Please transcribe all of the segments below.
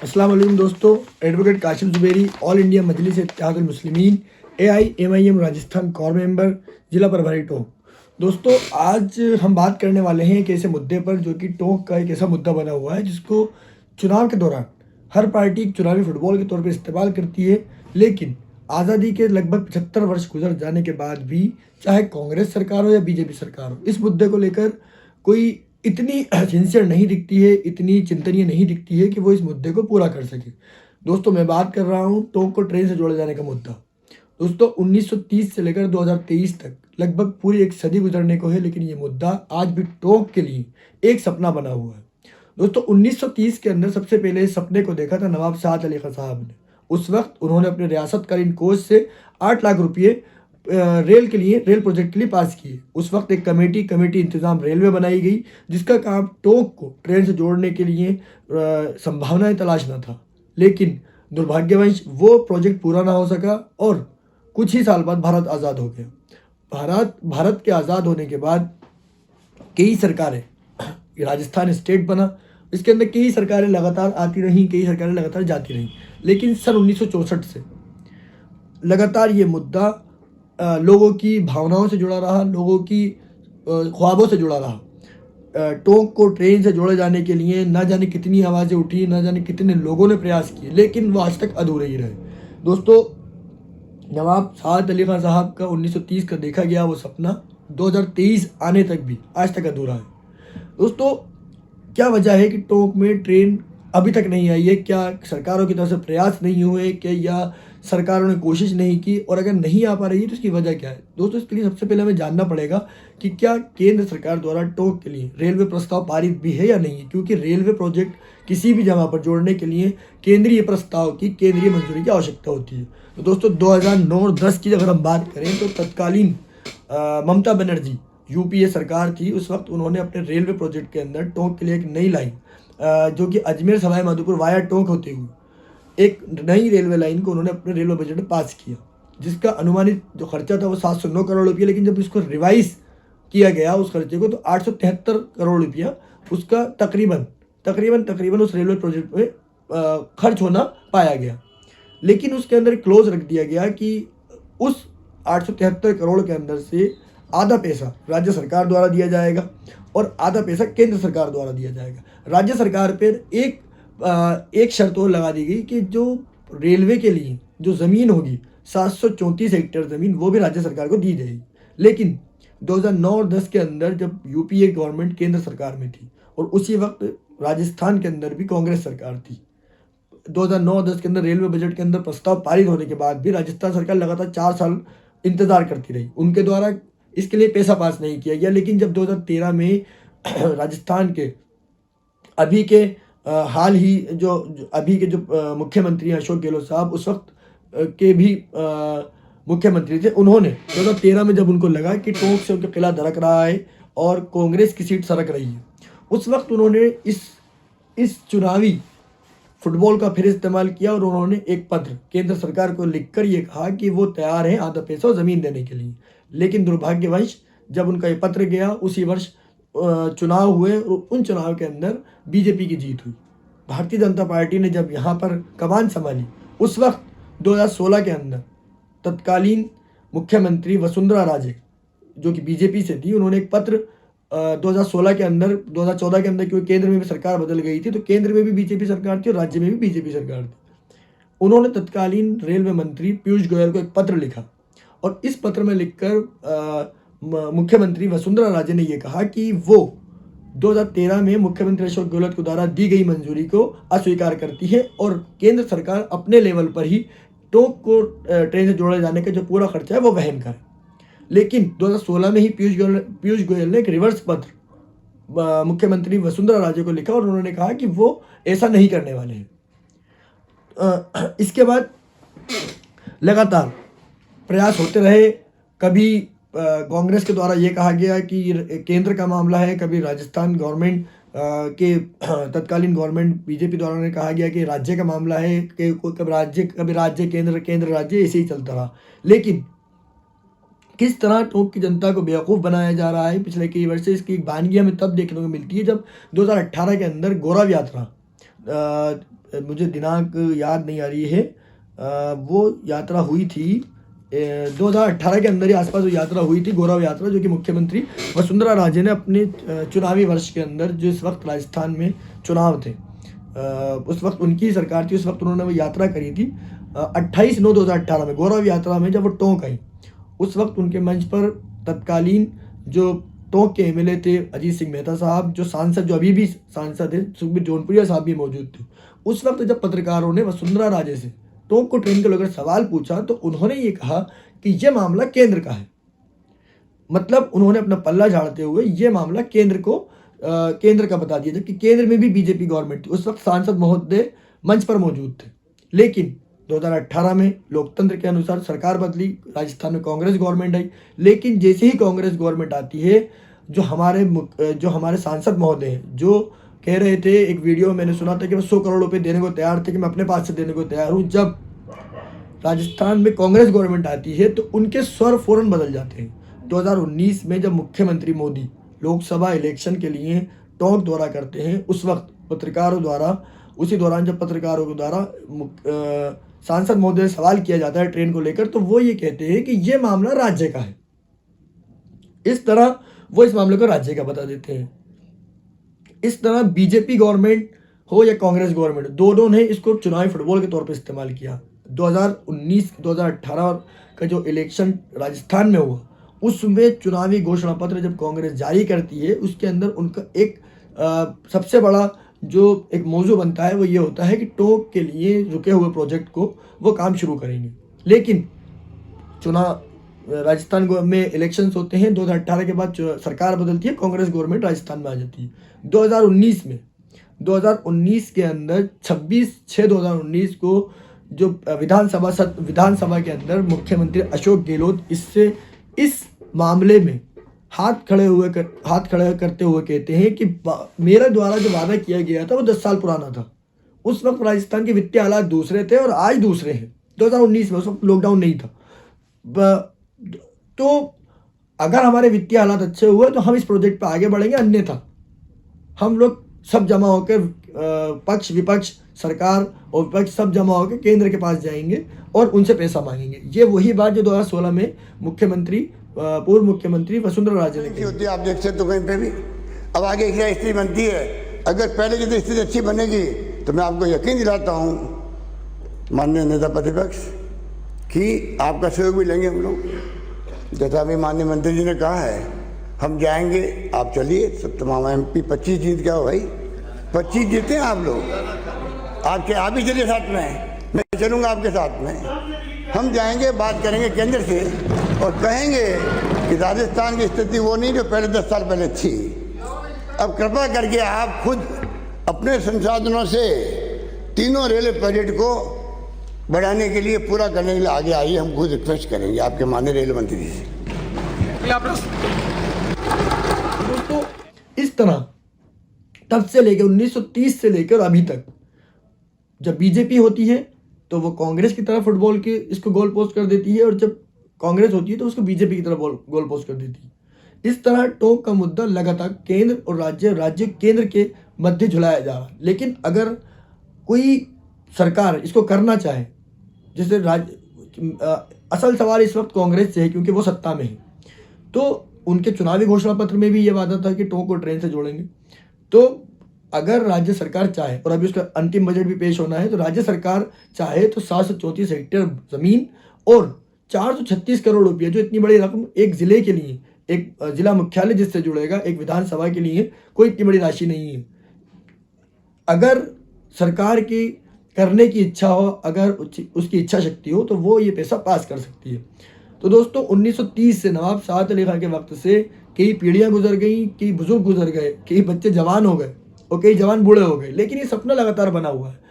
अस्सलाम वालेकुम दोस्तों। Advocate Kashim Zubairi, all India Majlis Ittehadul Muslimeen, AIMIM Rajasthan core member, जिला प्रभारी टोंक। दोस्तों, आज हम बात करने वाले हैं एक ऐसे मुद्दे पर जो कि टोंक का एक ऐसा मुद्दा बना हुआ है जिसको चुनाव के दौरान हर पार्टी एक चुनावी फुटबॉल के तौर पर इस्तेमाल करती है। लेकिन आज़ादी के लगभग 75 वर्ष गुजर जाने के बाद भी, चाहे कांग्रेस सरकार हो या बीजेपी सरकार हो, इस मुद्दे को लेकर कोई इतनी सिंसियर नहीं दिखती है, इतनी चिंतनीय नहीं दिखती है कि वो इस मुद्दे को पूरा कर सके। दोस्तों, मैं बात कर रहा हूँ टोंक को ट्रेन से जोड़े जाने का मुद्दा। दोस्तों, 1930 से लेकर 2023 तक लगभग पूरी एक सदी गुजरने को है, लेकिन ये मुद्दा आज भी टोंक के लिए एक सपना बना हुआ है। दोस्तों, 1930 के अंदर सबसे पहले इस सपने को देखा था नवाब साद अली खां साहब ने। उस वक्त उन्होंने अपने रियासतकालीन कोष से 8 लाख रुपये रेल प्रोजेक्ट के लिए पास किए। उस वक्त एक कमेटी इंतजाम रेलवे बनाई गई जिसका काम टोंक को ट्रेन से जोड़ने के लिए संभावनाएं तलाशना था। लेकिन दुर्भाग्यवश वो प्रोजेक्ट पूरा ना हो सका और कुछ ही साल बाद भारत आज़ाद हो गया। भारत के आज़ाद होने के बाद कई सरकारें, राजस्थान स्टेट बना, इसके अंदर कई सरकारें लगातार आती रहीं, कई सरकारें लगातार जाती रहीं। लेकिन सन 1964 से लगातार ये मुद्दा लोगों की भावनाओं से जुड़ा रहा, लोगों की ख्वाबों से जुड़ा रहा। टोंक को ट्रेन से जोड़े जाने के लिए ना जाने कितनी आवाज़ें उठी, ना जाने कितने लोगों ने प्रयास किए, लेकिन वो आज तक अधूरे ही रहे। दोस्तों, नवाब साद अली खां साहब का 1930 का देखा गया वो सपना 2023 आने तक भी आज तक अधूरा है। दोस्तों, क्या वजह है कि टोंक में ट्रेन अभी तक नहीं आई है? क्या सरकारों की तरफ से प्रयास नहीं हुए, क्या या सरकारों ने कोशिश नहीं की? और अगर नहीं आ पा रही है तो इसकी वजह क्या है? दोस्तों, इसके लिए सबसे पहले हमें जानना पड़ेगा कि क्या केंद्र सरकार द्वारा टोंक के लिए रेलवे प्रस्ताव पारित भी है या नहीं है, क्योंकि रेलवे प्रोजेक्ट किसी भी जगह पर जोड़ने के लिए केंद्रीय प्रस्ताव की, केंद्रीय मंजूरी की आवश्यकता होती है। तो दोस्तों, 2009-10 की अगर हम बात करें तो तत्कालीन ममता बनर्जी UPA सरकार थी। उस वक्त उन्होंने अपने रेलवे प्रोजेक्ट के अंदर टोंक के लिए एक नई लाइन, जो कि अजमेर सवाई माधोपुर वाया टोंक होते हुए एक नई रेलवे लाइन को उन्होंने अपने रेलवे बजट में पास किया, जिसका अनुमानित जो खर्चा था वो 709 करोड़ रुपया। लेकिन जब इसको रिवाइज किया गया उस खर्चे को, तो 873 करोड़ रुपया उसका तकरीबन उस रेलवे प्रोजेक्ट में खर्च होना पाया गया। लेकिन उसके अंदर क्लोज रख दिया गया कि उस 873 करोड़ के अंदर से आधा पैसा राज्य सरकार द्वारा दिया जाएगा और आधा पैसा केंद्र सरकार द्वारा दिया जाएगा। राज्य सरकार पर एक शर्त और लगा दी गई कि जो रेलवे के लिए जो ज़मीन होगी 734 हेक्टेयर ज़मीन, वो भी राज्य सरकार को दी जाएगी। लेकिन 2009 और 10 के अंदर जब UPA गवर्नमेंट केंद्र सरकार में थी और उसी वक्त राजस्थान के अंदर भी कांग्रेस सरकार थी, 2009-10 के अंदर रेलवे बजट के अंदर प्रस्ताव पारित होने के बाद भी राजस्थान सरकार लगातार 4 साल इंतजार करती रही। उनके द्वारा इसके लिए पैसा पास नहीं किया गया। लेकिन जब 2013 में राजस्थान के अभी के हाल ही अभी के जो मुख्यमंत्री अशोक गहलोत साहब उस वक्त के भी मुख्यमंत्री थे, उन्होंने 2013 में जब उनको लगा कि टोंक से उनके किला दरक रहा है और कांग्रेस की सीट सरक रही है, उस वक्त उन्होंने इस चुनावी फुटबॉल का फिर इस्तेमाल किया और उन्होंने एक पत्र केंद्र सरकार को लिखकर ये कहा कि वो तैयार हैं आधा पैसा और ज़मीन देने के लिए। लेकिन दुर्भाग्यवश जब उनका ये पत्र गया, उसी वर्ष चुनाव हुए और उन चुनाव के अंदर बीजेपी की जीत हुई। भारतीय जनता पार्टी ने जब यहाँ पर कमान संभाली, उस वक्त 2016 के अंदर तत्कालीन मुख्यमंत्री वसुंधरा राजे, जो कि बीजेपी से थी, उन्होंने एक पत्र 2016 के अंदर, 2014 के अंदर, क्योंकि केंद्र में भी सरकार बदल गई थी, तो केंद्र में भी बीजेपी सरकार थी और राज्य में भी बीजेपी सरकार थी। उन्होंने तत्कालीन रेलवे मंत्री पीयूष गोयल को एक पत्र लिखा और इस पत्र में लिखकर मुख्यमंत्री वसुंधरा राजे ने यह कहा कि वो 2013 में मुख्यमंत्री अशोक गहलोत के द्वारा दी गई मंजूरी को अस्वीकार करती है और केंद्र सरकार अपने लेवल पर ही टोंक को ट्रेन से जोड़े जाने का जो पूरा खर्चा है वो वहन करे। लेकिन 2016 में ही पीयूष गोयल ने एक रिवर्स पत्र मुख्यमंत्री वसुंधरा राजे को लिखा और उन्होंने कहा कि वो ऐसा नहीं करने वाले हैं। इसके बाद लगातार प्रयास होते रहे। कभी कांग्रेस के द्वारा ये कहा गया कि केंद्र का मामला है, कभी राजस्थान गवर्नमेंट के तत्कालीन गवर्नमेंट बीजेपी द्वारा ने कहा गया कि राज्य का मामला है, कि कभी राज्य केंद्र राज्य, ऐसे ही चलता रहा। लेकिन किस तरह टोंक की जनता को बेवकूफ़ बनाया जा रहा है पिछले कई वर्ष से, इसकी एक वानगी हमें तब देखने को मिलती है जब 2018 के अंदर गौरव यात्रा मुझे दिनांक याद नहीं आ रही है, वो यात्रा हुई थी 2018 के अंदर ही आसपास वो यात्रा हुई थी, गौरव यात्रा, जो कि मुख्यमंत्री वसुंधरा राजे ने अपने चुनावी वर्ष के अंदर, जो इस वक्त राजस्थान में चुनाव थे, उस वक्त उनकी सरकार थी, उस वक्त उन्होंने वो यात्रा करी थी 28/9/2018 में, गौरव यात्रा में जब वो टोंक आई, उस वक्त उनके मंच पर तत्कालीन जो टोंक के एमएलए थे अजीत सिंह मेहता साहब, जो सांसद, जो अभी भी सांसद है सुखबीर जौनपुरिया साहब भी मौजूद थे। उस वक्त जब पत्रकारों ने वसुंधरा राजे से टोंक को ट्रेन को लेकर सवाल पूछा तो उन्होंने ये कहा कि ये मामला केंद्र का है। मतलब उन्होंने अपना पल्ला झाड़ते हुए ये मामला केंद्र का बता दिया, जबकि केंद्र में भी बीजेपी गवर्नमेंट थी। उस वक्त सांसद महोदय मंच पर मौजूद थे, लेकिन 2018 में लोकतंत्र के अनुसार सरकार बदली, राजस्थान में कांग्रेस गवर्नमेंट आई। लेकिन जैसे ही कांग्रेस गवर्नमेंट आती है, जो हमारे सांसद महोदय हैं, जो कह रहे थे, एक वीडियो में मैंने सुना था कि मैं 100 करोड़ रुपए देने को तैयार थे, कि मैं अपने पास से देने को तैयार हूँ। जब राजस्थान में कांग्रेस गवर्नमेंट आती है तो उनके स्वर फौरन बदल जाते हैं। 2019 में जब मुख्यमंत्री मोदी लोकसभा इलेक्शन के लिए टोंक दौरा करते हैं, उस वक्त पत्रकारों द्वारा, उसी दौरान जब पत्रकारों के द्वारा सांसद महोदय से सवाल किया जाता है ट्रेन को लेकर, तो वो ये कहते हैं कि ये मामला राज्य का है। इस तरह वो इस मामले को राज्य का बता देते हैं। इस तरह बीजेपी गवर्नमेंट हो या कांग्रेस गवर्नमेंट, दोनों ने इसको चुनावी फुटबॉल के तौर पर इस्तेमाल किया। 2019-2018 का जो इलेक्शन राजस्थान में हुआ, उसमें चुनावी घोषणा पत्र जब कांग्रेस जारी करती है, उसके अंदर उनका एक सबसे बड़ा जो एक मौजू बनता है वो ये होता है कि टोंक के लिए रुके हुए प्रोजेक्ट को वो काम शुरू करेंगे। लेकिन राजस्थान में इलेक्शंस होते हैं, 2018 के बाद सरकार बदलती है, कांग्रेस गवर्नमेंट राजस्थान में आ जाती है। 2019 के अंदर 26/6/2019 को जो विधानसभा के अंदर मुख्यमंत्री अशोक गहलोत इस मामले में हाथ खड़े करते हुए कहते हैं कि मेरे द्वारा जो वादा किया गया था वो 10 साल पुराना था। उस वक्त राजस्थान के वित्तीय हालात दूसरे थे और आज दूसरे हैं। 2019 में उस वक्त लॉकडाउन नहीं था, तो अगर हमारे वित्तीय हालात अच्छे हुए तो हम इस प्रोजेक्ट पर आगे बढ़ेंगे, अन्यथा हम लोग सब जमा होकर, पक्ष विपक्ष, सरकार और विपक्ष सब जमा होकर केंद्र के पास जाएंगे और उनसे पैसा मांगेंगे। ये वही बात जो 2016 में पूर्व मुख्यमंत्री वसुंधरा राजे ने की होती है। आप देखते तो कहीं पे भी अब आगे क्या स्थिति बनती है। अगर पहले की स्थिति अच्छी बनेगी तो मैं आपको यकीन दिलाता हूँ माननीय नेता प्रतिपक्ष कि आपका सहयोग भी लेंगे हम लोग। जैसा अभी माननीय मंत्री जी ने कहा है, हम जाएंगे, आप चलिए। सब तमाम MP 25 जीत गया हो भाई, 25 जीते हैं आप लोग। आप ही चलिए साथ में, मैं चलूँगा आपके साथ में। हम जाएंगे, बात करेंगे केंद्र से और कहेंगे कि राजस्थान की स्थिति वो नहीं जो पहले 10 साल पहले थी। अब कृपया करके आप खुद अपने संसाधनों से तीनों रेलवे प्रोजेक्ट को बढ़ाने के लिए, पूरा करने के लिए आगे आइए। हम खुद रिक्वेस्ट करेंगे आपके माननीय रेल मंत्री जी से। दोस्तों, इस तरह तब से लेकर 1930 से लेकर अभी तक जब बीजेपी होती है तो वो कांग्रेस की तरफ फुटबॉल के इसको गोल पोस्ट कर देती है, और जब कांग्रेस होती है तो उसको बीजेपी की तरफ गोल पोस्ट कर देती है। इस तरह टोंक का मुद्दा लगातार केंद्र और राज्य केंद्र के मध्य झुलाया जा रहा है। लेकिन अगर कोई सरकार इसको करना चाहे, जैसे असल सवाल इस वक्त कांग्रेस से है क्योंकि वो सत्ता में है, तो उनके चुनावी घोषणा पत्र में भी ये वादा था कि टोंक को ट्रेन से जोड़ेंगे। तो अगर राज्य सरकार चाहे, और अभी उसका अंतिम बजट भी पेश होना है, तो राज्य सरकार चाहे तो 734 हेक्टेयर जमीन और 436 करोड़ रुपये, जो इतनी बड़ी रकम एक जिले के लिए, एक जिला मुख्यालय जिससे जुड़ेगा, एक विधानसभा के लिए कोई इतनी बड़ी राशि नहीं है। अगर सरकार की करने की इच्छा हो, अगर उसकी इच्छा शक्ति हो, तो वो ये पैसा पास कर सकती है। तो दोस्तों, 1930 से नवाब साद अली खान के वक्त से कई पीढ़ियां गुजर गई, कई बुजुर्ग गुजर गए, कई बच्चे जवान हो गए और कई जवान बूढ़े हो गए, लेकिन ये सपना लगातार बना हुआ है।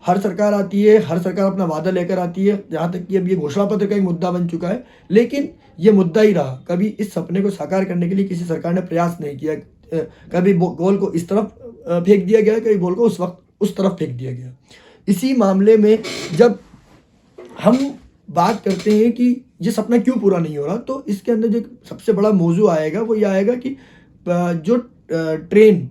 हर सरकार आती है, हर सरकार अपना वादा लेकर आती है, यहाँ तक कि अब ये घोषणा पत्र का एक मुद्दा बन चुका है, लेकिन ये मुद्दा ही रहा। कभी इस सपने को साकार करने के लिए किसी सरकार ने प्रयास नहीं किया। कभी गोल को इस तरफ फेंक दिया गया, कभी गोल को उस तरफ फेंक दिया गया। इसी मामले में जब हम बात करते हैं कि ये सपना क्यों पूरा नहीं हो रहा, तो इसके अंदर जो सबसे बड़ा मौजू आएगा वो ये आएगा कि जो ट्रेन,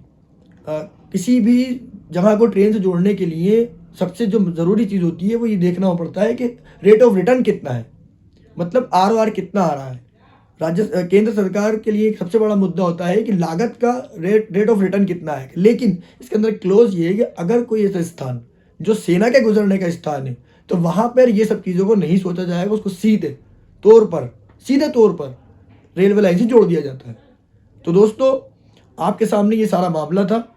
किसी भी जगह को ट्रेन से जोड़ने के लिए सबसे जो ज़रूरी चीज़ होती है वो ये देखना पड़ता है कि रेट ऑफ रिटर्न कितना है, मतलब ROR कितना आ रहा है। केंद्र सरकार के लिए एक सबसे बड़ा मुद्दा होता है कि लागत का रेट ऑफ रिटर्न कितना है, लेकिन इसके अंदर क्लोज ये है कि अगर कोई ऐसा स्थान जो सेना के गुजरने का स्थान है तो वहाँ पर ये सब चीज़ों को नहीं सोचा जाएगा, उसको सीधे तौर पर रेलवे लाइन से जोड़ दिया जाता है। तो दोस्तों, आपके सामने ये सारा मामला था,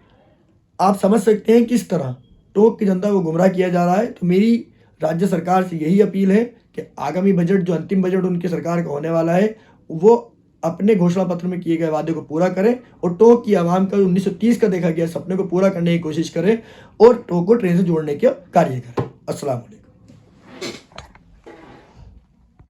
आप समझ सकते हैं किस तरह टोंक की जनता को गुमराह किया जा रहा है। तो मेरी राज्य सरकार से यही अपील है कि आगामी बजट, जो अंतिम बजट उनकी सरकार का होने वाला है, वो अपने घोषणा पत्र में किए गए वादे को पूरा करें और टोंक की आवाम का 1930 का देखा गया सपने को पूरा करने की कोशिश करें और टोंक को ट्रेन से जोड़ने का कार्य करें। अस्सलाम वालेकुम।